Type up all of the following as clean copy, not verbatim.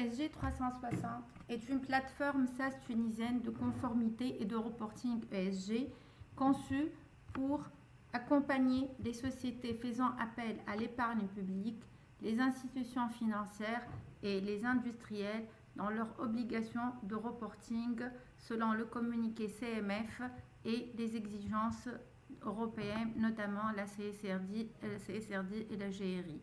ESG 360 est une plateforme SaaS tunisienne de conformité et de reporting ESG conçue pour accompagner les sociétés faisant appel à l'épargne publique, les institutions financières et les industriels dans leur obligation de reporting selon le communiqué CMF et les exigences européennes, notamment la CSRD et la GRI.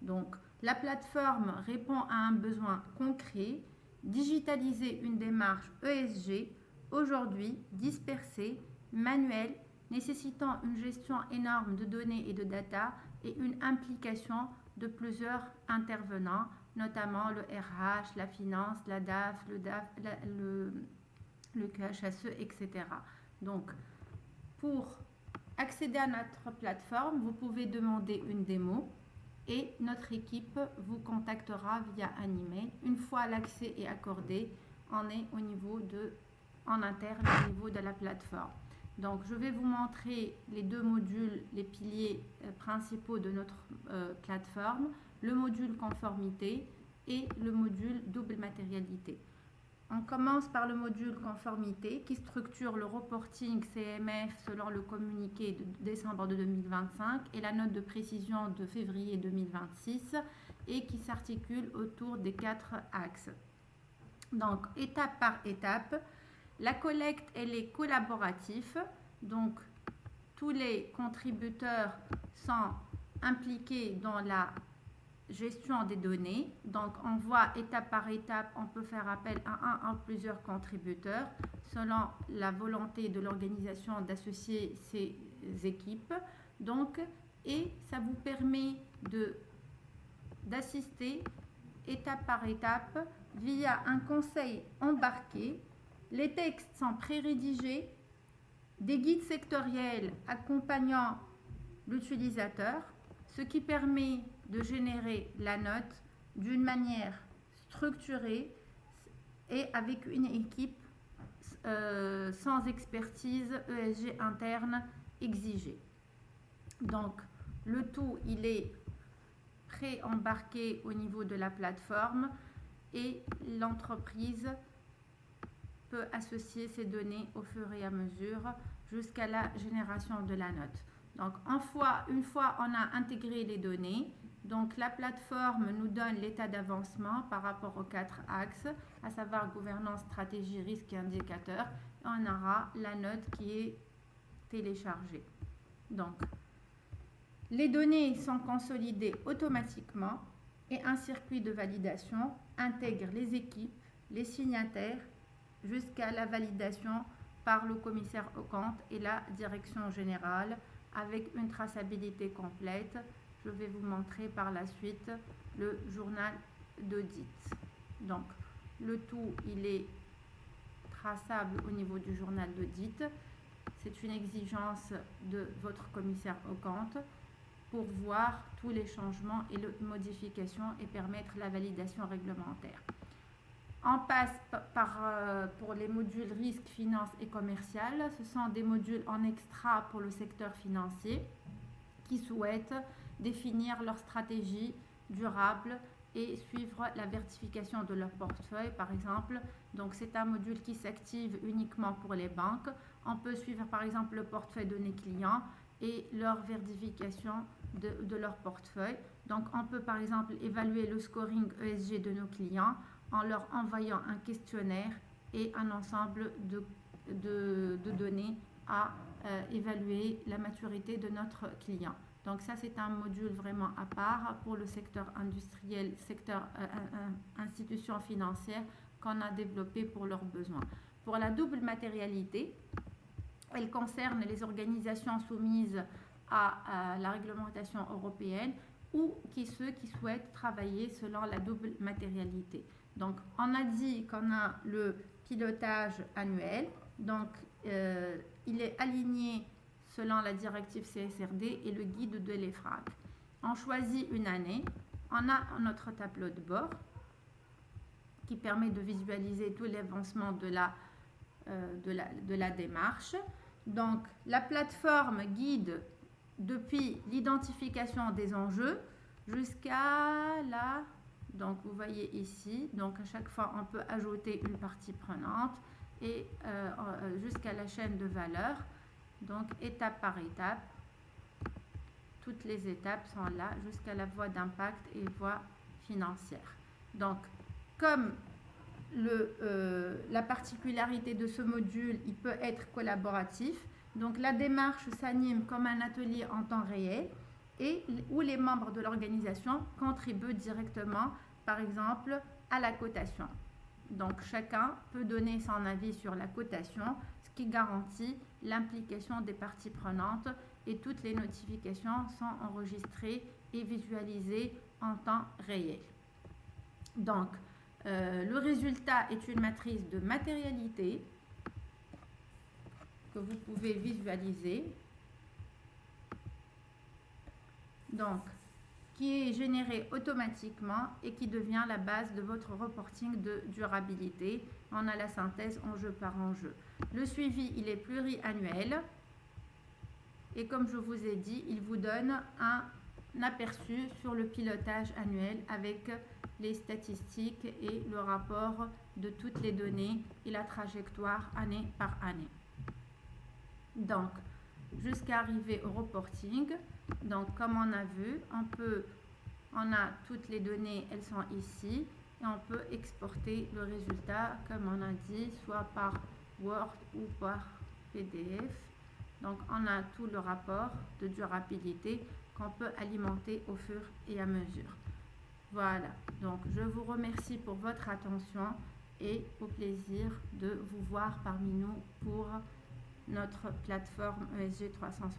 Donc, la plateforme répond à un besoin concret, digitaliser une démarche ESG, aujourd'hui dispersée, manuelle, nécessitant une gestion énorme de données et de data et une implication de plusieurs intervenants, notamment le RH, la finance, la DAF, le QHSE, etc. Donc, pour accéder à notre plateforme, vous pouvez demander une démo et notre équipe vous contactera via un email. Une fois l'accès est accordé, on est en interne au niveau de la plateforme. Donc, je vais vous montrer les deux modules, les piliers principaux de notre plateforme, le module conformité et le module double matérialité. On commence par le module conformité qui structure le reporting CMF selon le communiqué de décembre de 2025 et la note de précision de février 2026 et qui s'articule autour des 4 axes. Donc, étape par étape, la collecte elle est collaborative, donc tous les contributeurs sont impliqués dans la gestion des données. Donc, on voit étape par étape, on peut faire appel à un ou plusieurs contributeurs selon la volonté de l'organisation d'associer ces équipes. Donc, et ça vous permet d'assister étape par étape via un conseil embarqué. Les textes sont pré-rédigés, des guides sectoriels accompagnant l'utilisateur, ce qui permet de générer la note d'une manière structurée et avec une équipe sans expertise ESG interne exigée. Donc, le tout, il est pré-embarqué au niveau de la plateforme et l'entreprise peut associer ces données au fur et à mesure jusqu'à la génération de la note. Donc, une fois on a intégré les données, donc la plateforme nous donne l'état d'avancement par rapport aux 4 axes, à savoir gouvernance, stratégie, risque et indicateur. Et on aura la note qui est téléchargée. Donc, les données sont consolidées automatiquement et un circuit de validation intègre les équipes, les signataires, jusqu'à la validation par le commissaire aux comptes et la direction générale avec une traçabilité complète. Je vais vous montrer par la suite le journal d'audit. Donc, le tout, il est traçable au niveau du journal d'audit. C'est une exigence de votre commissaire aux comptes pour voir tous les changements et les modifications et permettre la validation réglementaire. On passe pour les modules risque, finance et commercial. Ce sont des modules en extra pour le secteur financier qui souhaitent définir leur stratégie durable et suivre la vertification de leur portefeuille, par exemple. Donc, c'est un module qui s'active uniquement pour les banques. On peut suivre, par exemple, le portefeuille de nos clients et leur vérification de leur portefeuille. Donc, on peut, par exemple, évaluer le scoring ESG de nos clients en leur envoyant un questionnaire et un ensemble de données à évaluer la maturité de notre client. Donc ça, c'est un module vraiment à part pour le secteur industriel, secteur institution financière qu'on a développé pour leurs besoins. Pour la double matérialité, elle concerne les organisations soumises à la réglementation européenne ou ceux qui souhaitent travailler selon la double matérialité. Donc, on a dit qu'on a le pilotage annuel. Donc, il est aligné selon la directive CSRD et le guide de l'EFRAG. On choisit une année. On a notre tableau de bord qui permet de visualiser tout l'avancement de la démarche. Donc, la plateforme guide depuis l'identification des enjeux jusqu'à la Donc vous voyez ici, donc à chaque fois on peut ajouter une partie prenante et jusqu'à la chaîne de valeur. Donc étape par étape, toutes les étapes sont là jusqu'à la voie d'impact et voie financière. Donc comme la particularité de ce module, il peut être collaboratif. Donc la démarche s'anime comme un atelier en temps réel et où les membres de l'organisation contribuent directement, par exemple, à la cotation. Donc chacun peut donner son avis sur la cotation, ce qui garantit l'implication des parties prenantes et toutes les notifications sont enregistrées et visualisées en temps réel. Donc, le résultat est une matrice de matérialité que vous pouvez visualiser. Donc, qui est générée automatiquement et qui devient la base de votre reporting de durabilité. On a la synthèse enjeu par enjeu. Le suivi, il est pluriannuel. Et comme je vous ai dit, il vous donne un aperçu sur le pilotage annuel avec les statistiques et le rapport de toutes les données et la trajectoire année par année. Donc, jusqu'à arriver au reporting, donc comme on a vu, on a toutes les données, elles sont ici, et on peut exporter le résultat, comme on a dit, soit par Word ou par PDF. Donc, on a tout le rapport de durabilité qu'on peut alimenter au fur et à mesure. Voilà, donc je vous remercie pour votre attention et au plaisir de vous voir parmi nous pour notre plateforme ESG 360.